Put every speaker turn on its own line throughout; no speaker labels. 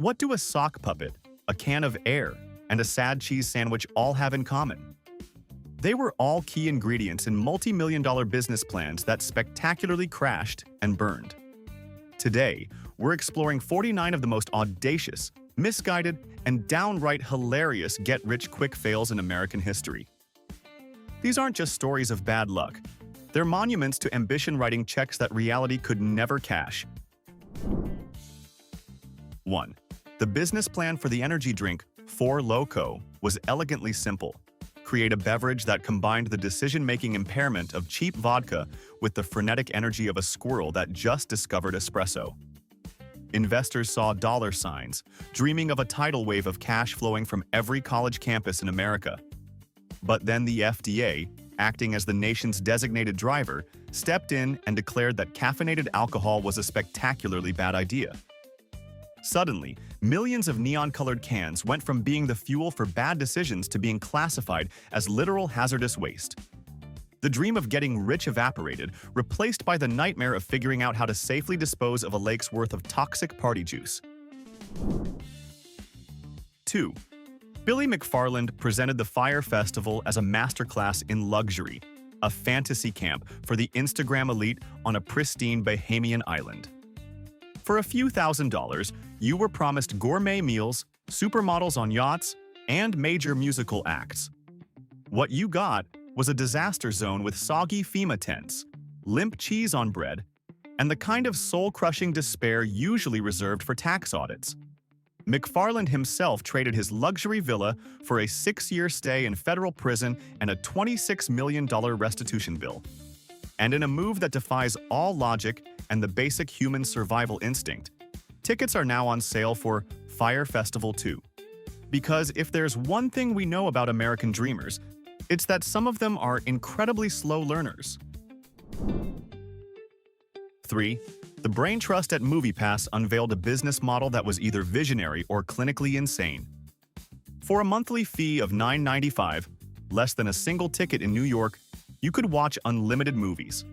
What do a sock puppet, a can of air, and a sad cheese sandwich all have in common? They were all key ingredients in multi-million-dollar business plans that spectacularly crashed and burned. Today, we're exploring 49 of the most audacious, misguided, and downright hilarious get-rich-quick fails in American history. These aren't just stories of bad luck. They're monuments to ambition writing checks that reality could never cash. 1. The business plan for the energy drink 4 Loco was elegantly simple. Create a beverage that combined the decision-making impairment of cheap vodka with the frenetic energy of a squirrel that just discovered espresso. Investors saw dollar signs, dreaming of a tidal wave of cash flowing from every college campus in America. But then the FDA, acting as the nation's designated driver, stepped in and declared that caffeinated alcohol was a spectacularly bad idea. Suddenly, millions of neon-colored cans went from being the fuel for bad decisions to being classified as literal hazardous waste. The dream of getting rich evaporated, replaced by the nightmare of figuring out how to safely dispose of a lake's worth of toxic party juice. 2. Billy McFarland presented the Fyre Festival as a masterclass in luxury, a fantasy camp for the Instagram elite on a pristine Bahamian island. For a few $1,000s, you were promised gourmet meals, supermodels on yachts, and major musical acts. What you got was a disaster zone with soggy FEMA tents, limp cheese on bread, and the kind of soul-crushing despair usually reserved for tax audits. McFarland himself traded his luxury villa for a 6-year stay in federal prison and a $26 million restitution bill. And in a move that defies all logic and the basic human survival instinct, tickets are now on sale for Fyre Festival 2. Because if there's one thing we know about American dreamers, it's that some of them are incredibly slow learners. 3. The brain trust at MoviePass unveiled a business model that was either visionary or clinically insane. For a monthly fee of $9.95, less than a single ticket in New York, you could watch unlimited movies.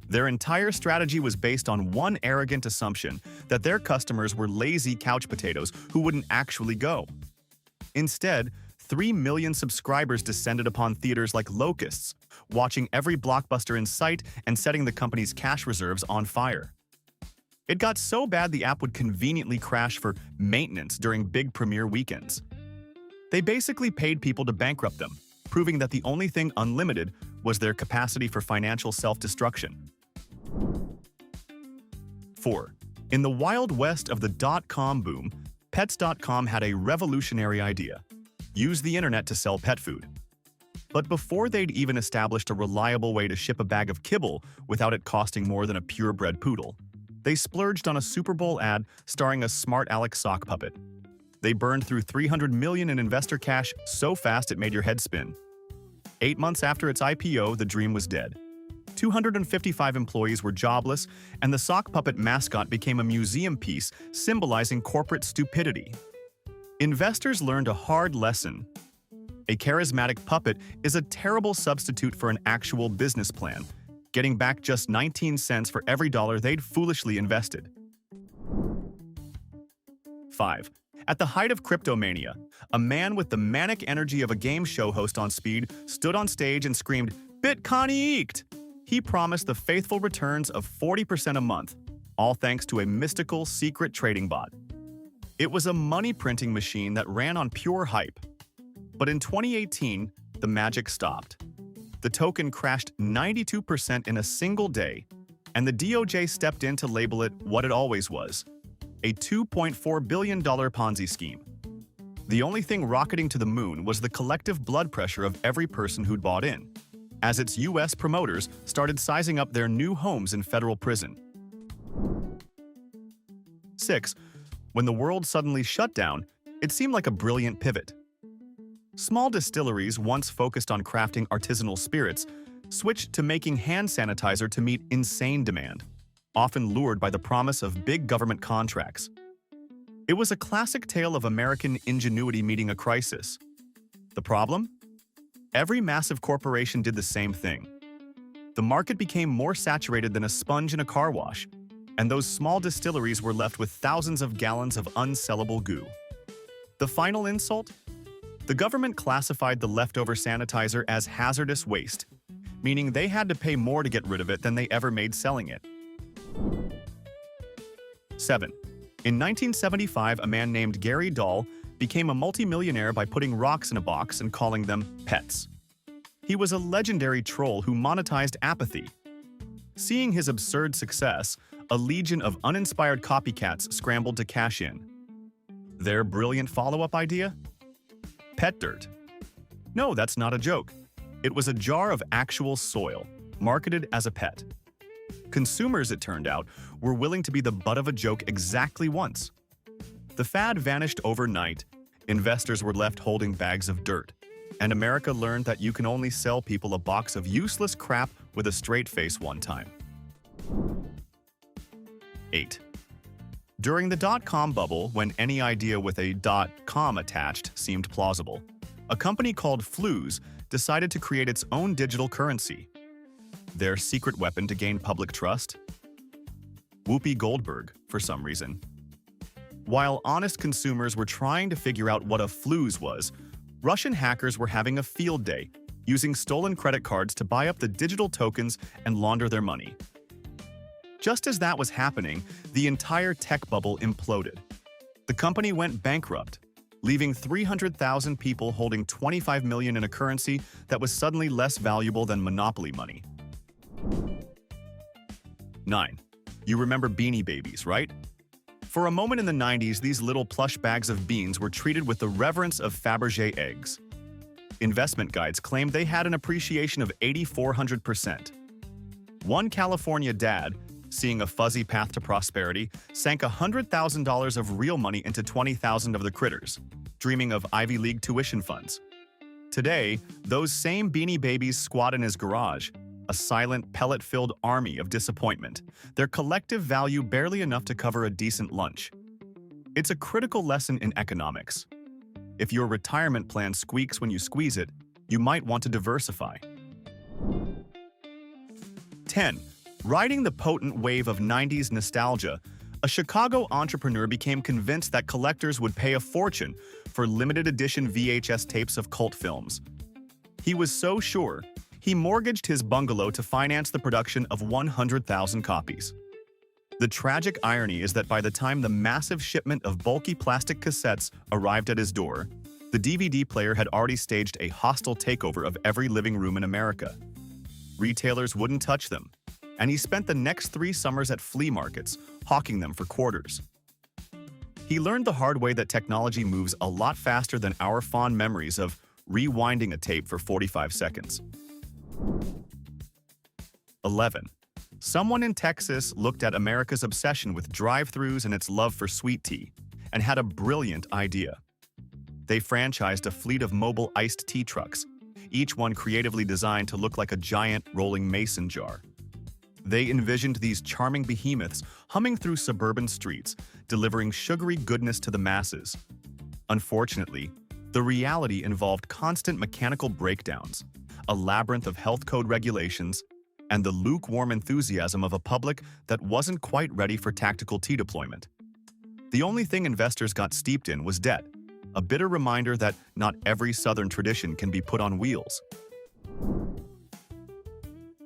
Their entire strategy was based on one arrogant assumption that their customers were lazy couch potatoes who wouldn't actually go. Instead, 3 million subscribers descended upon theaters like locusts, watching every blockbuster in sight and setting the company's cash reserves on fire. It got so bad the app would conveniently crash for maintenance during big premiere weekends. They basically paid people to bankrupt them, proving that the only thing unlimited was their capacity for financial self-destruction. 4. In the wild west of the dot-com boom, Pets.com had a revolutionary idea: use the internet to sell pet food. But before they'd even established a reliable way to ship a bag of kibble without it costing more than a purebred poodle, they splurged on a Super Bowl ad starring a smart Alex sock puppet. They burned through $300 million in investor cash so fast it made your head spin. 8 months after its IPO, the dream was dead. 255 employees were jobless, and the sock puppet mascot became a museum piece symbolizing corporate stupidity. Investors learned a hard lesson. A charismatic puppet is a terrible substitute for an actual business plan, getting back just 19 cents for every dollar they'd foolishly invested. 5. At the height of cryptomania, a man with the manic energy of a game show host on speed stood on stage and screamed, "Bitcoin eeked!" He promised the faithful returns of 40% a month, all thanks to a mystical secret trading bot. It was a money-printing machine that ran on pure hype. But in 2018, the magic stopped. The token crashed 92% in a single day, and the DOJ stepped in to label it what it always was: a $2.4 billion Ponzi scheme. The only thing rocketing to the moon was the collective blood pressure of every person who'd bought in, as its U.S. promoters started sizing up their new homes in federal prison. 6. When the world suddenly shut down, it seemed like a brilliant pivot. Small distilleries, once focused on crafting artisanal spirits, switched to making hand sanitizer to meet insane demand, often lured by the promise of big government contracts. It was a classic tale of American ingenuity meeting a crisis. The problem? Every massive corporation did the same thing. The market became more saturated than a sponge in a car wash, and those small distilleries were left with thousands of gallons of unsellable goo. The final insult? The government classified the leftover sanitizer as hazardous waste, meaning they had to pay more to get rid of it than they ever made selling it. 7. In 1975, a man named Gary Dahl became a multimillionaire by putting rocks in a box and calling them pets. He was a legendary troll who monetized apathy. Seeing his absurd success, a legion of uninspired copycats scrambled to cash in. Their brilliant follow-up idea? Pet dirt. No, that's not a joke. It was a jar of actual soil, marketed as a pet. Consumers, it turned out, were willing to be the butt of a joke exactly once. The fad vanished overnight, investors were left holding bags of dirt, and America learned that you can only sell people a box of useless crap with a straight face one time. 8. During the dot-com bubble, when any idea with a .com attached seemed plausible, a company called Flues decided to create its own digital currency. Their secret weapon to gain public trust? Whoopi Goldberg, for some reason. While honest consumers were trying to figure out what a Flues was, Russian hackers were having a field day, using stolen credit cards to buy up the digital tokens and launder their money. Just as that was happening, the entire tech bubble imploded. The company went bankrupt, leaving 300,000 people holding $25 million in a currency that was suddenly less valuable than Monopoly money. 9. You remember Beanie Babies, right? For a moment in the 90s, these little plush bags of beans were treated with the reverence of Fabergé eggs. Investment guides claimed they had an appreciation of 8,400%. One California dad, seeing a fuzzy path to prosperity, sank $100,000 of real money into 20,000 of the critters, dreaming of Ivy League tuition funds. Today, those same Beanie Babies squat in his garage, a silent, pellet-filled army of disappointment, their collective value barely enough to cover a decent lunch. It's a critical lesson in economics. If your retirement plan squeaks when you squeeze it, you might want to diversify. 10. Riding the potent wave of 90s nostalgia, a Chicago entrepreneur became convinced that collectors would pay a fortune for limited edition VHS tapes of cult films. He was so sure, he mortgaged his bungalow to finance the production of 100,000 copies. The tragic irony is that by the time the massive shipment of bulky plastic cassettes arrived at his door, the DVD player had already staged a hostile takeover of every living room in America. Retailers wouldn't touch them, and he spent the next 3 summers at flea markets, hawking them for quarters. He learned the hard way that technology moves a lot faster than our fond memories of rewinding a tape for 45 seconds. 11. Someone in Texas looked at America's obsession with drive-thrus and its love for sweet tea, and had a brilliant idea. They franchised a fleet of mobile iced tea trucks, each one creatively designed to look like a giant rolling mason jar. They envisioned these charming behemoths humming through suburban streets, delivering sugary goodness to the masses. Unfortunately, the reality involved constant mechanical breakdowns, a labyrinth of health code regulations, and the lukewarm enthusiasm of a public that wasn't quite ready for tactical tea deployment. The only thing investors got steeped in was debt, a bitter reminder that not every Southern tradition can be put on wheels.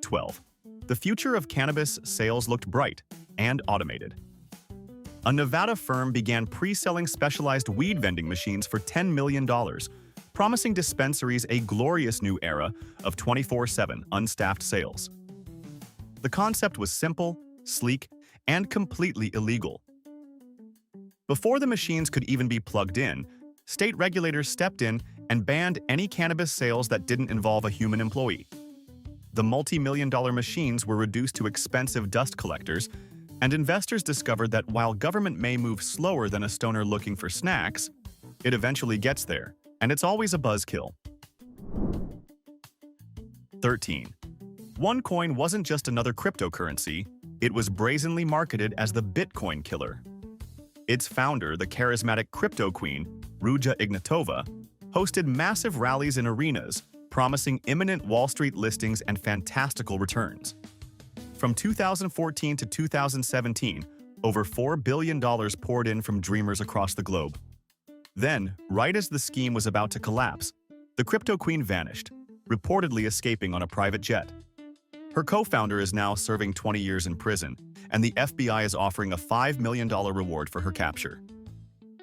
12. The future of cannabis sales looked bright and automated. A Nevada firm began pre-selling specialized weed vending machines for $10 million, promising dispensaries a glorious new era of 24/7 unstaffed sales. The concept was simple, sleek, and completely illegal. Before the machines could even be plugged in, state regulators stepped in and banned any cannabis sales that didn't involve a human employee. The multi-million-dollar machines were reduced to expensive dust collectors, and investors discovered that while government may move slower than a stoner looking for snacks, it eventually gets there, and it's always a buzzkill. 13. OneCoin wasn't just another cryptocurrency, it was brazenly marketed as the Bitcoin killer. Its founder, the charismatic crypto queen, Ruja Ignatova, hosted massive rallies in arenas, promising imminent Wall Street listings and fantastical returns. From 2014 to 2017, over $4 billion poured in from dreamers across the globe. Then, right as the scheme was about to collapse, the crypto queen vanished, reportedly escaping on a private jet. Her co-founder is now serving 20 years in prison, and the FBI is offering a $5 million reward for her capture.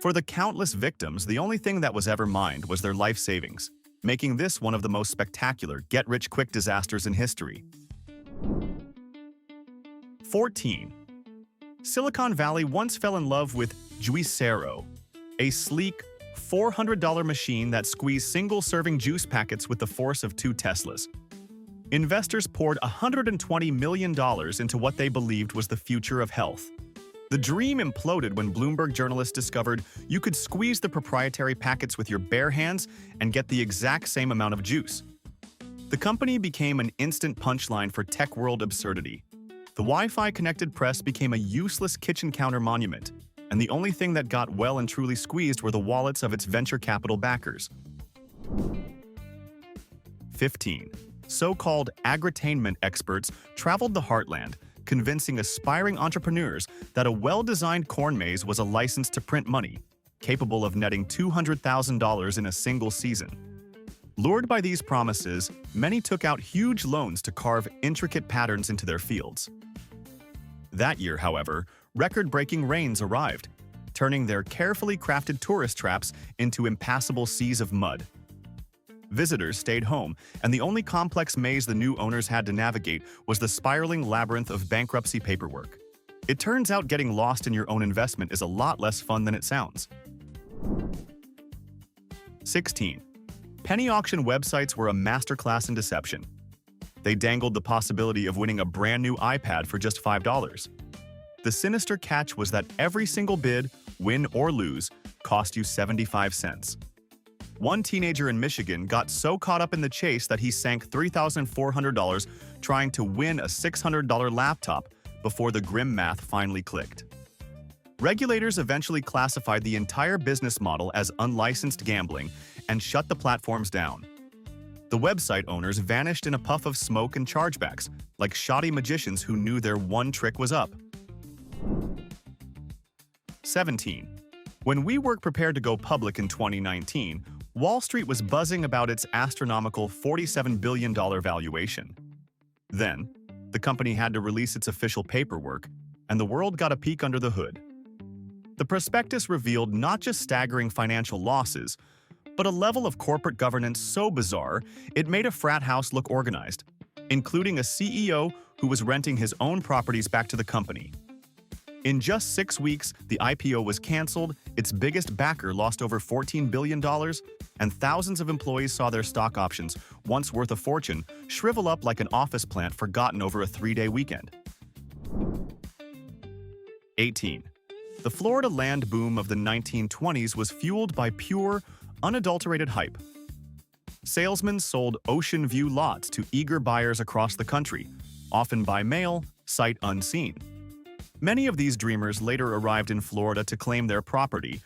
For the countless victims, the only thing that was ever mined was their life savings, making this one of the most spectacular get-rich-quick disasters in history. 14. Silicon Valley once fell in love with Juicero, a sleek, $400 machine that squeezed single-serving juice packets with the force of 2 Teslas. Investors poured $120 million into what they believed was the future of health. The dream imploded when Bloomberg journalists discovered you could squeeze the proprietary packets with your bare hands and get the exact same amount of juice. The company became an instant punchline for tech world absurdity. The Wi-Fi connected press became a useless kitchen counter monument, and the only thing that got well and truly squeezed were the wallets of its venture capital backers. 15. So-called agritainment experts traveled the heartland, convincing aspiring entrepreneurs that a well-designed corn maze was a license to print money, capable of netting $200,000 in a single season. Lured by these promises, many took out huge loans to carve intricate patterns into their fields. That year, however, record-breaking rains arrived, turning their carefully crafted tourist traps into impassable seas of mud. Visitors stayed home, and the only complex maze the new owners had to navigate was the spiraling labyrinth of bankruptcy paperwork. It turns out getting lost in your own investment is a lot less fun than it sounds. 16. Penny auction websites were a masterclass in deception. They dangled the possibility of winning a brand new iPad for just $5. The sinister catch was that every single bid, win or lose, cost you 75 cents. One teenager in Michigan got so caught up in the chase that he sank $3,400 trying to win a $600 laptop before the grim math finally clicked. Regulators eventually classified the entire business model as unlicensed gambling and shut the platforms down. The website owners vanished in a puff of smoke and chargebacks, like shoddy magicians who knew their one trick was up. 17. When WeWork prepared to go public in 2019, Wall Street was buzzing about its astronomical $47 billion valuation. Then, the company had to release its official paperwork, and the world got a peek under the hood. The prospectus revealed not just staggering financial losses, but a level of corporate governance so bizarre it made a frat house look organized, including a CEO who was renting his own properties back to the company. In just 6 weeks, the IPO was canceled, its biggest backer lost over $14 billion, and thousands of employees saw their stock options, once worth a fortune, shrivel up like an office plant forgotten over a 3-day weekend. 18. The Florida land boom of the 1920s was fueled by pure, unadulterated hype. Salesmen sold ocean view lots to eager buyers across the country, often by mail, sight unseen. Many of these dreamers later arrived in Florida to claim their property,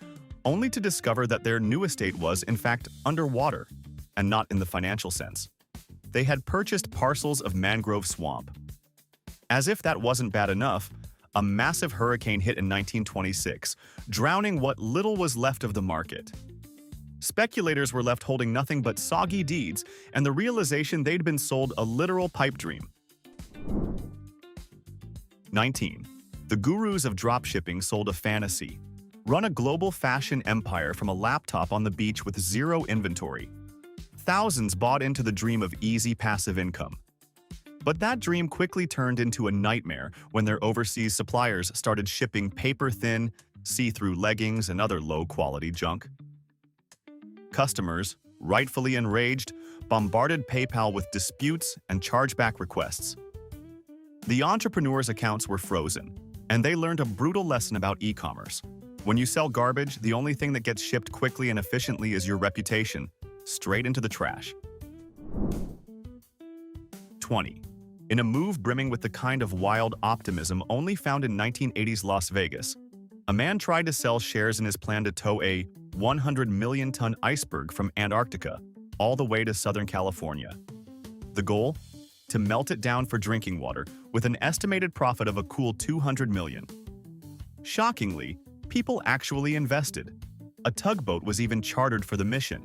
only to discover that their new estate was, in fact, underwater, and not in the financial sense. They had purchased parcels of mangrove swamp. As if that wasn't bad enough, a massive hurricane hit in 1926, drowning what little was left of the market. Speculators were left holding nothing but soggy deeds and the realization they'd been sold a literal pipe dream. 19. The gurus of dropshipping sold a fantasy. Run a global fashion empire from a laptop on the beach with zero inventory. Thousands bought into the dream of easy passive income. But that dream quickly turned into a nightmare when their overseas suppliers started shipping paper-thin, see-through leggings and other low-quality junk. Customers, rightfully enraged, bombarded PayPal with disputes and chargeback requests. The entrepreneurs' accounts were frozen, and they learned a brutal lesson about e-commerce. When you sell garbage, the only thing that gets shipped quickly and efficiently is your reputation, straight into the trash. 20. In a move brimming with the kind of wild optimism only found in 1980s Las Vegas, a man tried to sell shares in his plan to tow a 100 million-ton iceberg from Antarctica all the way to Southern California. The goal? to melt it down for drinking water with an estimated profit of a cool $200 million. Shockingly, people actually invested. A tugboat was even chartered for the mission.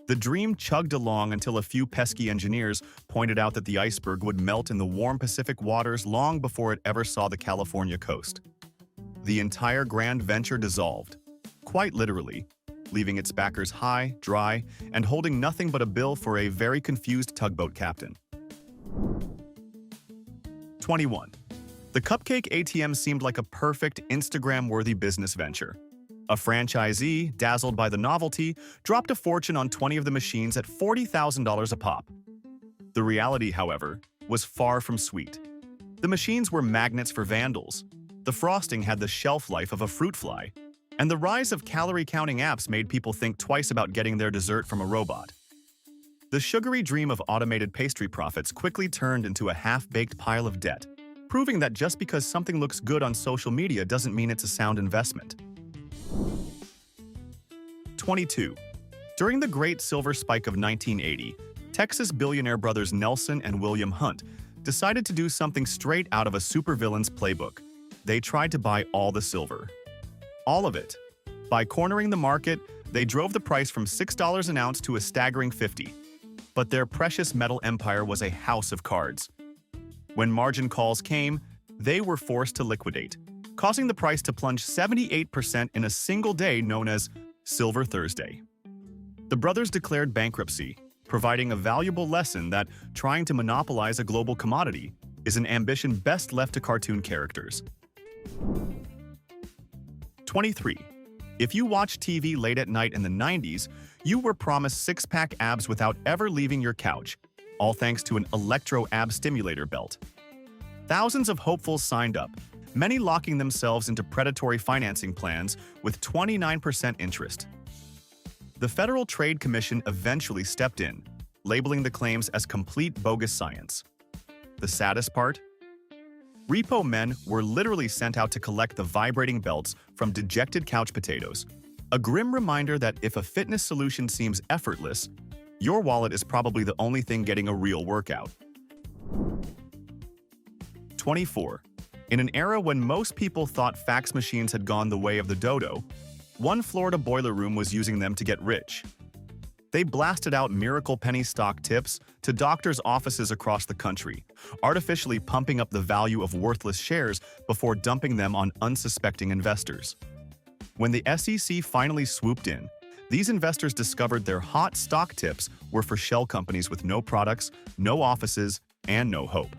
The dream chugged along until a few pesky engineers pointed out that the iceberg would melt in the warm Pacific waters long before it ever saw the California coast. The entire grand venture dissolved, quite literally, leaving its backers high, dry, and holding nothing but a bill for a very confused tugboat captain. 21. The Cupcake ATM seemed like a perfect Instagram-worthy business venture. A franchisee, dazzled by the novelty, dropped a fortune on 20 of the machines at $40,000 a pop. The reality, however, was far from sweet. The machines were magnets for vandals. The frosting had the shelf life of a fruit fly, and the rise of calorie-counting apps made people think twice about getting their dessert from a robot. The sugary dream of automated pastry profits quickly turned into a half-baked pile of debt, proving that just because something looks good on social media doesn't mean it's a sound investment. 22. During the Great Silver Spike of 1980, Texas billionaire brothers Nelson and William Hunt decided to do something straight out of a supervillain's playbook. They tried to buy all the silver. All of it. By cornering the market, they drove the price from $6 an ounce to a staggering $50. But their precious metal empire was a house of cards. When margin calls came, they were forced to liquidate, causing the price to plunge 78% in a single day known as Silver Thursday. The brothers declared bankruptcy, providing a valuable lesson that trying to monopolize a global commodity is an ambition best left to cartoon characters. 23. If you watched TV late at night in the 90s, you were promised six-pack abs without ever leaving your couch, all thanks to an electro-ab stimulator belt. Thousands of hopefuls signed up, many locking themselves into predatory financing plans with 29% interest. The Federal Trade Commission eventually stepped in, labeling the claims as complete bogus science. The saddest part? Repo men were literally sent out to collect the vibrating belts from dejected couch potatoes, a grim reminder that if a fitness solution seems effortless, your wallet is probably the only thing getting a real workout. 24. In an era when most people thought fax machines had gone the way of the dodo, one Florida boiler room was using them to get rich. They blasted out miracle penny stock tips to doctors' offices across the country, artificially pumping up the value of worthless shares before dumping them on unsuspecting investors. When the SEC finally swooped in, these investors discovered their hot stock tips were for shell companies with no products, no offices, and no hope.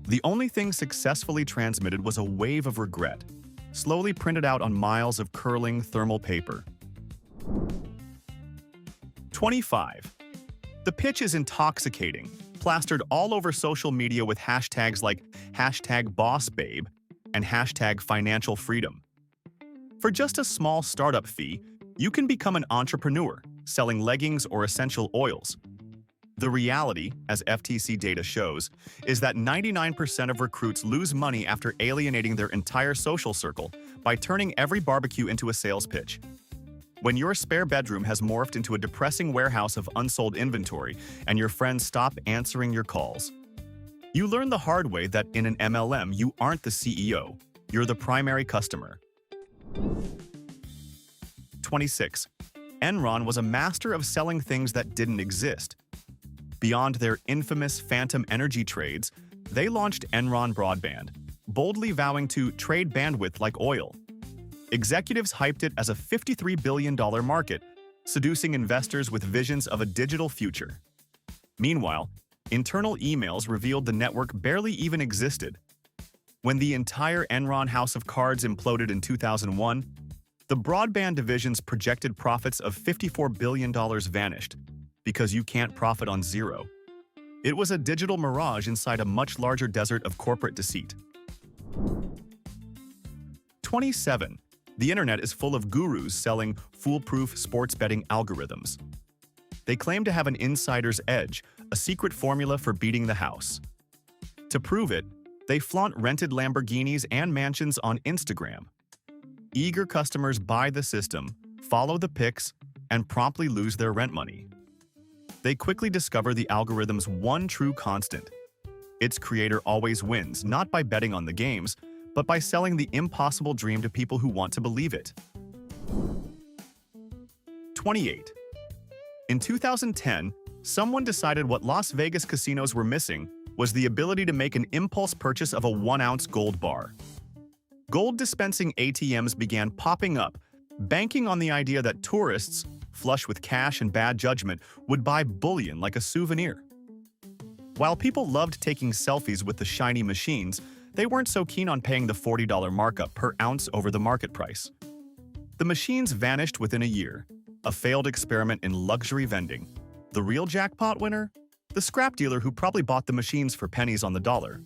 The only thing successfully transmitted was a wave of regret, slowly printed out on miles of curling thermal paper. 25. The pitch is intoxicating, plastered all over social media with hashtags like #BossBabe and #FinancialFreedom. For just a small startup fee, you can become an entrepreneur, selling leggings or essential oils. The reality, as FTC data shows, is that 99% of recruits lose money after alienating their entire social circle by turning every barbecue into a sales pitch. When your spare bedroom has morphed into a depressing warehouse of unsold inventory and your friends stop answering your calls, you learn the hard way that in an MLM you aren't the CEO, you're the primary customer. 26. Enron was a master of selling things that didn't exist. Beyond their infamous phantom energy trades, they launched Enron Broadband, boldly vowing to trade bandwidth like oil. Executives hyped it as a $53 billion market, seducing investors with visions of a digital future. Meanwhile, internal emails revealed the network barely even existed. When the entire Enron house of cards imploded in 2001, the broadband division's projected profits of $54 billion vanished, because you can't profit on zero. It was a digital mirage inside a much larger desert of corporate deceit. 27. The internet is full of gurus selling foolproof sports betting algorithms. They claim to have an insider's edge, a secret formula for beating the house. To prove it, they flaunt rented Lamborghinis and mansions on Instagram. Eager customers buy the system, follow the pics, and promptly lose their rent money. they quickly discover the algorithm's one true constant. Its creator always wins, not by betting on the games, but by selling the impossible dream to people who want to believe it. 28. In 2010, someone decided what Las Vegas casinos were missing was the ability to make an impulse purchase of a 1-ounce gold bar. Gold dispensing ATMs began popping up, banking on the idea that tourists, flush with cash and bad judgment, would buy bullion like a souvenir. While people loved taking selfies with the shiny machines, they weren't so keen on paying the $40 markup per ounce over the market price. The machines vanished within a year, a failed experiment in luxury vending. The real jackpot winner? The scrap dealer who probably bought the machines for pennies on the dollar.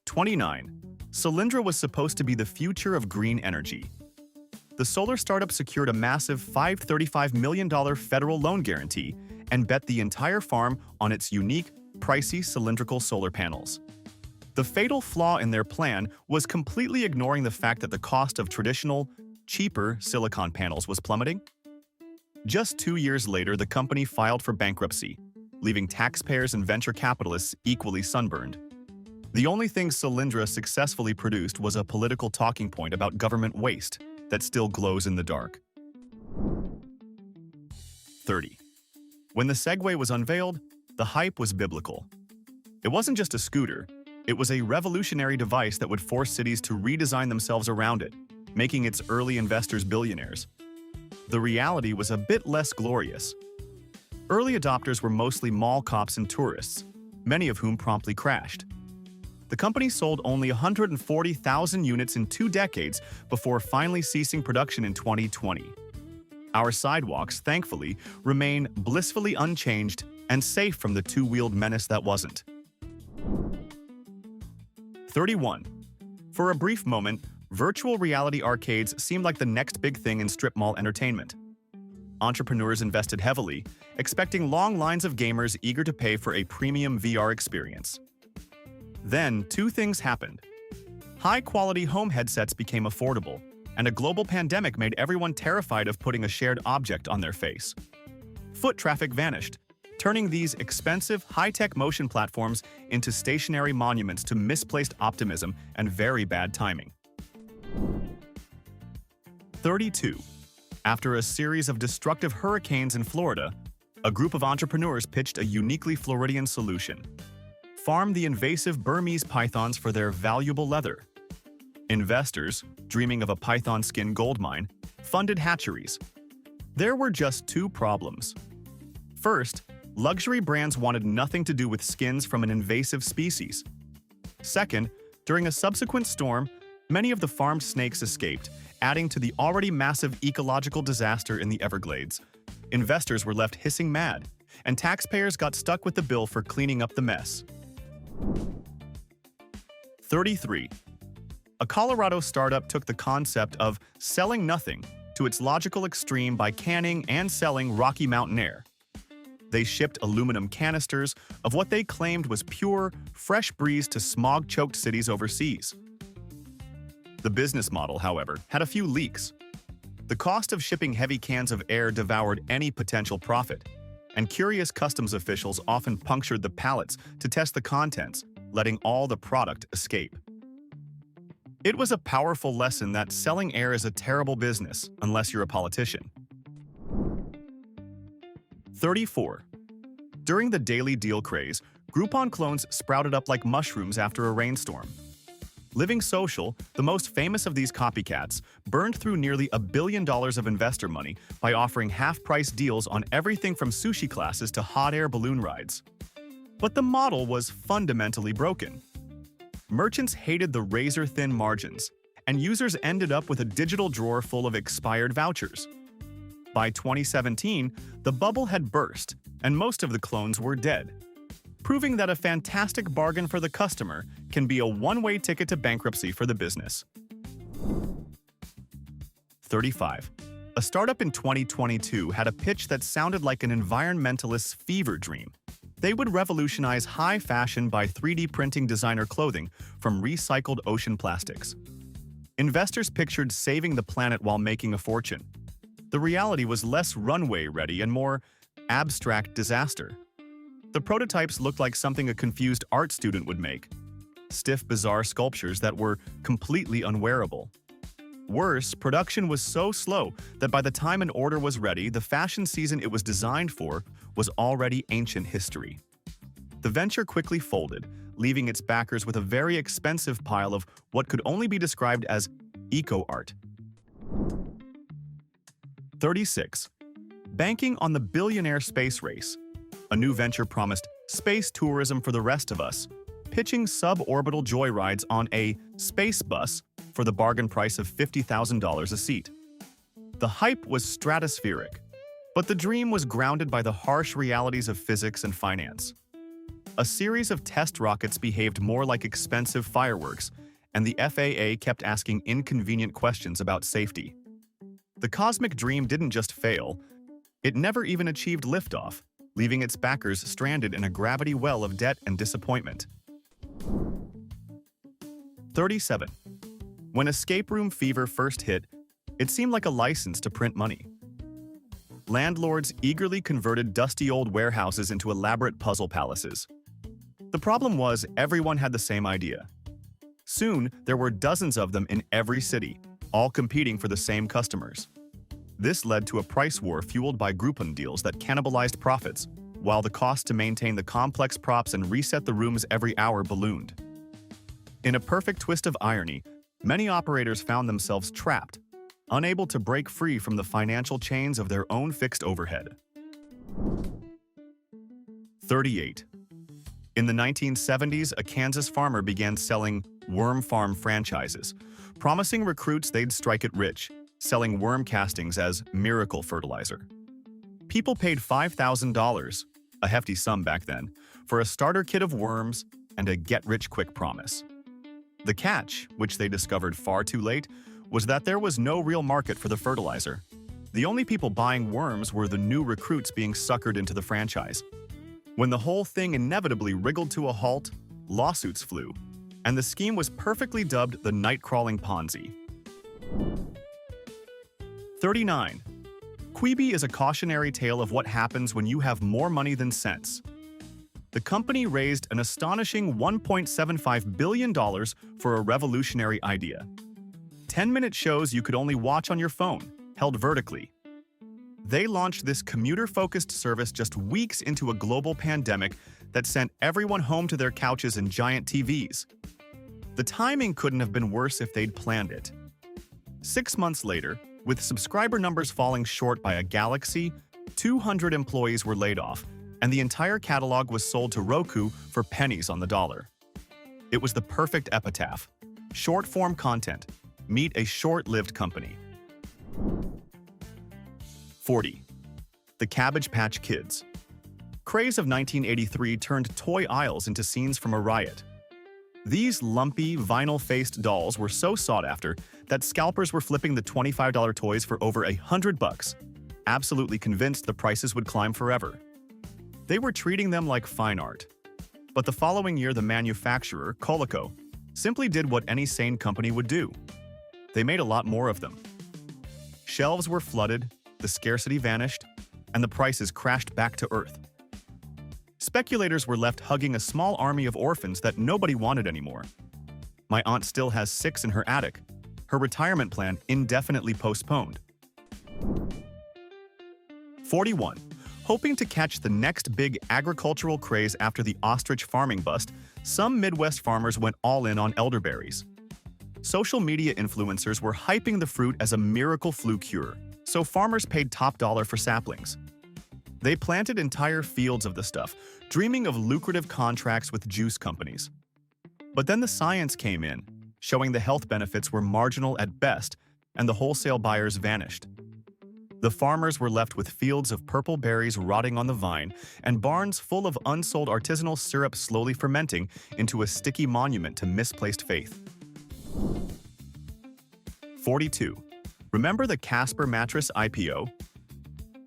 29. Solyndra was supposed to be the future of green energy. The solar startup secured a massive $535 million federal loan guarantee and bet the entire farm on its unique, pricey cylindrical solar panels. The fatal flaw in their plan was completely ignoring the fact that the cost of traditional, cheaper silicon panels was plummeting. Just 2 years later, the company filed for bankruptcy, leaving taxpayers and venture capitalists equally sunburned. The only thing Solyndra successfully produced was a political talking point about government waste that still glows in the dark. 30. When the Segway was unveiled, the hype was biblical. It wasn't just a scooter, it was a revolutionary device that would force cities to redesign themselves around it, making its early investors billionaires. The reality was a bit less glorious. Early adopters were mostly mall cops and tourists, many of whom promptly crashed. The company sold only 140,000 units in 2 decades before finally ceasing production in 2020. Our sidewalks, thankfully, remain blissfully unchanged and safe from the two-wheeled menace that wasn't. 31. For a brief moment, virtual reality arcades seemed like the next big thing in strip mall entertainment. Entrepreneurs invested heavily, expecting long lines of gamers eager to pay for a premium VR experience. Then, 2 things happened. High-quality home headsets became affordable, and a global pandemic made everyone terrified of putting a shared object on their face. Foot traffic vanished, turning these expensive, high-tech motion platforms into stationary monuments to misplaced optimism and very bad timing. 32. After a series of destructive hurricanes in Florida, a group of entrepreneurs pitched a uniquely Floridian solution: farm the invasive Burmese pythons for their valuable leather. Investors, dreaming of a python skin goldmine, funded hatcheries. There were just 2 problems. First, luxury brands wanted nothing to do with skins from an invasive species. Second, during a subsequent storm, many of the farmed snakes escaped, adding to the already massive ecological disaster in the Everglades. Investors were left hissing mad, and taxpayers got stuck with the bill for cleaning up the mess. 33. A Colorado startup took the concept of selling nothing to its logical extreme by canning and selling Rocky Mountain air. They shipped aluminum canisters of what they claimed was pure, fresh breeze to smog-choked cities overseas. The business model, however, had a few leaks. The cost of shipping heavy cans of air devoured any potential profit, and curious customs officials often punctured the pallets to test the contents, letting all the product escape. It was a powerful lesson that selling air is a terrible business unless you're a politician. 34. During the daily deal craze, Groupon clones sprouted up like mushrooms after a rainstorm. Living Social, the most famous of these copycats, burned through nearly $1 billion of investor money by offering half-price deals on everything from sushi classes to hot air balloon rides. But the model was fundamentally broken. Merchants hated the razor-thin margins, and users ended up with a digital drawer full of expired vouchers. By 2017, the bubble had burst, and most of the clones were dead, proving that a fantastic bargain for the customer can be a one-way ticket to bankruptcy for the business. 35. A startup in 2022 had a pitch that sounded like an environmentalist's fever dream. They would revolutionize high fashion by 3D printing designer clothing from recycled ocean plastics. Investors pictured saving the planet while making a fortune. The The reality was less runway-ready and more abstract disaster. The prototypes looked like something a confused art student would make. Stiff, bizarre sculptures that were completely unwearable. Worse, production was so slow that by the time an order was ready, the fashion season it was designed for was already ancient history. The venture quickly folded, leaving its backers with a very expensive pile of what could only be described as eco-art. 36. Banking on the billionaire space race. A new venture promised space tourism for the rest of us, pitching suborbital joyrides on a space bus for the bargain price of $50,000 a seat. The hype was stratospheric, but the dream was grounded by the harsh realities of physics and finance. A series of test rockets behaved more like expensive fireworks, and the FAA kept asking inconvenient questions about safety. The cosmic dream didn't just fail, it never even achieved liftoff, leaving its backers stranded in a gravity well of debt and disappointment. 37. When escape room fever first hit, it seemed like a license to print money. Landlords eagerly converted dusty old warehouses into elaborate puzzle palaces. The problem was everyone had the same idea. Soon, there were dozens of them in every city, all competing for the same customers. This led to a price war fueled by Groupon deals that cannibalized profits, while the cost to maintain the complex props and reset the rooms every hour ballooned. In a perfect twist of irony, many operators found themselves trapped, unable to break free from the financial chains of their own fixed overhead. 38. In the 1970s, a Kansas farmer began selling worm farm franchises, promising recruits they'd strike it rich, selling worm castings as miracle fertilizer. People paid $5,000, a hefty sum back then, for a starter kit of worms and a get-rich-quick promise. The catch, which they discovered far too late, was that there was no real market for the fertilizer. The only people buying worms were the new recruits being suckered into the franchise. When the whole thing inevitably wriggled to a halt, lawsuits flew, and the scheme was perfectly dubbed the night-crawling Ponzi. 39. Quibi is a cautionary tale of what happens when you have more money than sense. The company raised an astonishing $1.75 billion for a revolutionary idea. 10-minute shows you could only watch on your phone, held vertically. They launched this commuter-focused service just weeks into a global pandemic that sent everyone home to their couches and giant TVs. The timing couldn't have been worse if they'd planned it. 6 months later, with subscriber numbers falling short by a galaxy, 200 employees were laid off, and the entire catalog was sold to Roku for pennies on the dollar. It was the perfect epitaph. Short-form content. Meet a short-lived company. 40. The Cabbage Patch Kids. Craze of 1983 turned toy aisles into scenes from a riot. These lumpy, vinyl-faced dolls were so sought after that scalpers were flipping the $25 toys for over $100, absolutely convinced the prices would climb forever. They were treating them like fine art. But the following year, the manufacturer, Coleco, simply did what any sane company would do. They made a lot more of them. Shelves were flooded, the scarcity vanished, and the prices crashed back to earth. Speculators were left hugging a small army of orphans that nobody wanted anymore. My aunt still has 6 in her attic. Her retirement plan indefinitely postponed. 41. Hoping to catch the next big agricultural craze after the ostrich farming bust, some Midwest farmers went all in on elderberries. Social media influencers were hyping the fruit as a miracle flu cure, so farmers paid top dollar for saplings. They planted entire fields of the stuff, dreaming of lucrative contracts with juice companies. But then the science came in, showing the health benefits were marginal at best, and the wholesale buyers vanished. The farmers were left with fields of purple berries rotting on the vine and barns full of unsold artisanal syrup slowly fermenting into a sticky monument to misplaced faith. 42. Remember the Casper mattress IPO?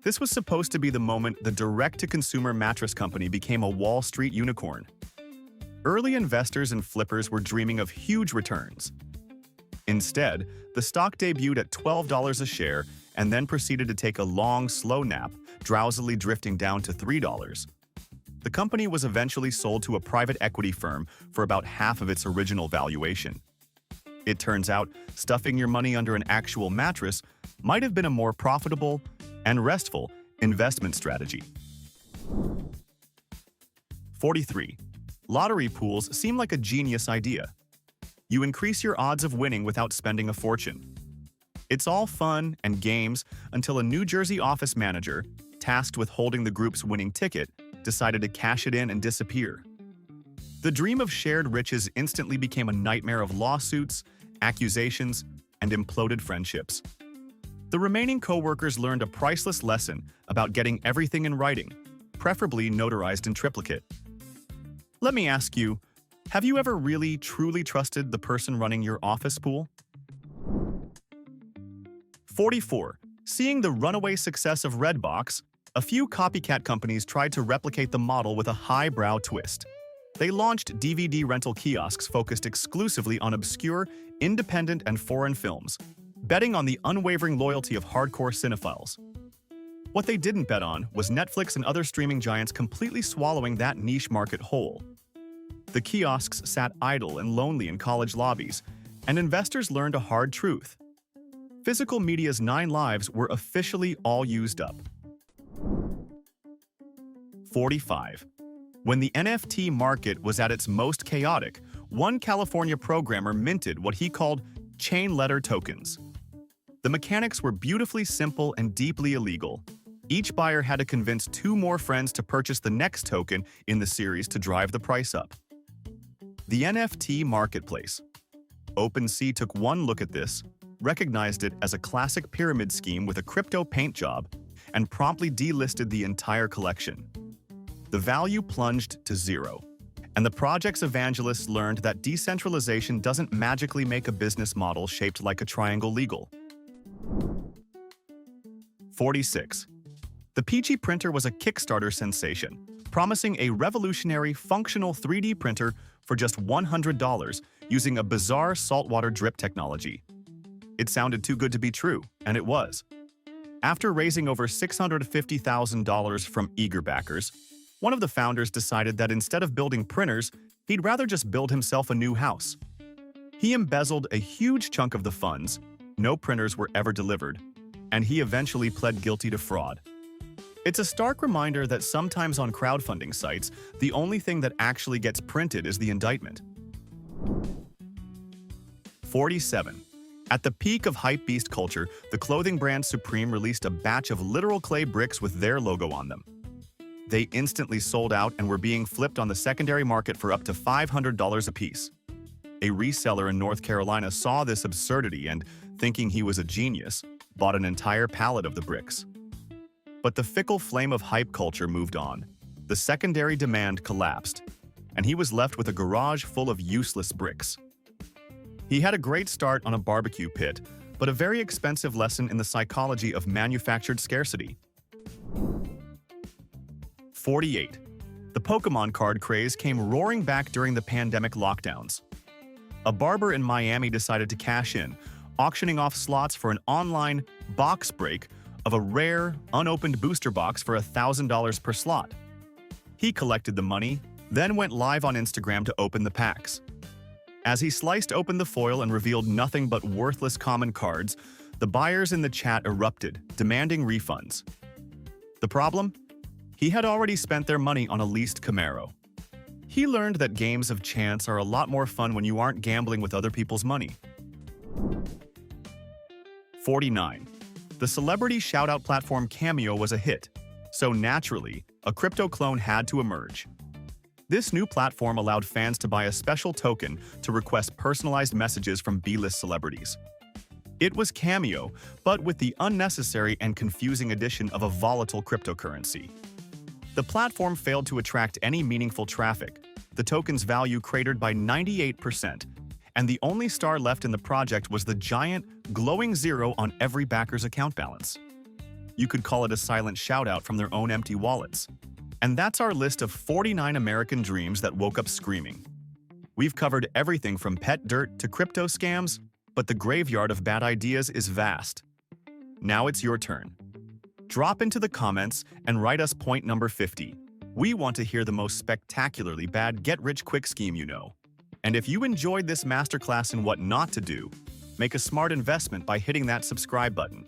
This was supposed to be the moment the direct-to-consumer mattress company became a Wall Street unicorn. Early investors and flippers were dreaming of huge returns. Instead, the stock debuted at $12 a share and then proceeded to take a long, slow nap, drowsily drifting down to $3. The company was eventually sold to a private equity firm for about half of its original valuation. It turns out, stuffing your money under an actual mattress might have been a more profitable and restful investment strategy. 43. Lottery pools seem like a genius idea. You increase your odds of winning without spending a fortune. It's all fun and games until a New Jersey office manager, tasked with holding the group's winning ticket, decided to cash it in and disappear. The dream of shared riches instantly became a nightmare of lawsuits, accusations, and imploded friendships. The remaining co-workers learned a priceless lesson about getting everything in writing, preferably notarized in triplicate. Let me ask you, have you ever really, truly trusted the person running your office pool? 44. Seeing the runaway success of Redbox, a few copycat companies tried to replicate the model with a highbrow twist. They launched DVD rental kiosks focused exclusively on obscure, independent, and foreign films, betting on the unwavering loyalty of hardcore cinephiles. What they didn't bet on was Netflix and other streaming giants completely swallowing that niche market whole. The kiosks sat idle and lonely in college lobbies, and investors learned a hard truth. Physical media's 9 lives were officially all used up. 45. When the NFT market was at its most chaotic, one California programmer minted what he called chain letter tokens. The mechanics were beautifully simple and deeply illegal. Each buyer had to convince 2 more friends to purchase the next token in the series to drive the price up. The NFT marketplace. OpenSea took one look at this, recognized it as a classic pyramid scheme with a crypto paint job, and promptly delisted the entire collection. The value plunged to 0, and the project's evangelists learned that decentralization doesn't magically make a business model shaped like a triangle legal. 46. The Peachy printer was a Kickstarter sensation, promising a revolutionary, functional 3D printer for just $100 using a bizarre saltwater drip technology. It sounded too good to be true, and it was. After raising over $650,000 from eager backers, one of the founders decided that instead of building printers, he'd rather just build himself a new house. He embezzled a huge chunk of the funds, no printers were ever delivered, and he eventually pled guilty to fraud. It's a stark reminder that sometimes on crowdfunding sites, the only thing that actually gets printed is the indictment. 47. At the peak of hypebeast culture, the clothing brand Supreme released a batch of literal clay bricks with their logo on them. They instantly sold out and were being flipped on the secondary market for up to $500 apiece. A reseller in North Carolina saw this absurdity and, thinking he was a genius, bought an entire pallet of the bricks. But the fickle flame of hype culture moved on. The secondary demand collapsed, and he was left with a garage full of useless bricks. He had a great start on a barbecue pit, but a very expensive lesson in the psychology of manufactured scarcity. 48. The Pokemon card craze came roaring back during the pandemic lockdowns. A barber in Miami decided to cash in, auctioning off slots for an online box break of a rare, unopened booster box for $1,000 per slot. He collected the money, then went live on Instagram to open the packs. As he sliced open the foil and revealed nothing but worthless common cards, the buyers in the chat erupted, demanding refunds. The problem? He had already spent their money on a leased Camaro. He learned that games of chance are a lot more fun when you aren't gambling with other people's money. 49. The celebrity shoutout platform Cameo was a hit, so naturally, a crypto clone had to emerge. This new platform allowed fans to buy a special token to request personalized messages from B-list celebrities. It was Cameo, but with the unnecessary and confusing addition of a volatile cryptocurrency. The platform failed to attract any meaningful traffic, the token's value cratered by 98%, and the only star left in the project was the giant, glowing 0 on every backer's account balance. You could call it a silent shoutout from their own empty wallets. And that's our list of 49 American dreams that woke up screaming. We've covered everything from pet dirt to crypto scams, but the graveyard of bad ideas is vast. Now it's your turn. Drop into the comments and write us point number 50. We want to hear the most spectacularly bad get-rich-quick scheme you know. And if you enjoyed this masterclass in what not to do, make a smart investment by hitting that subscribe button.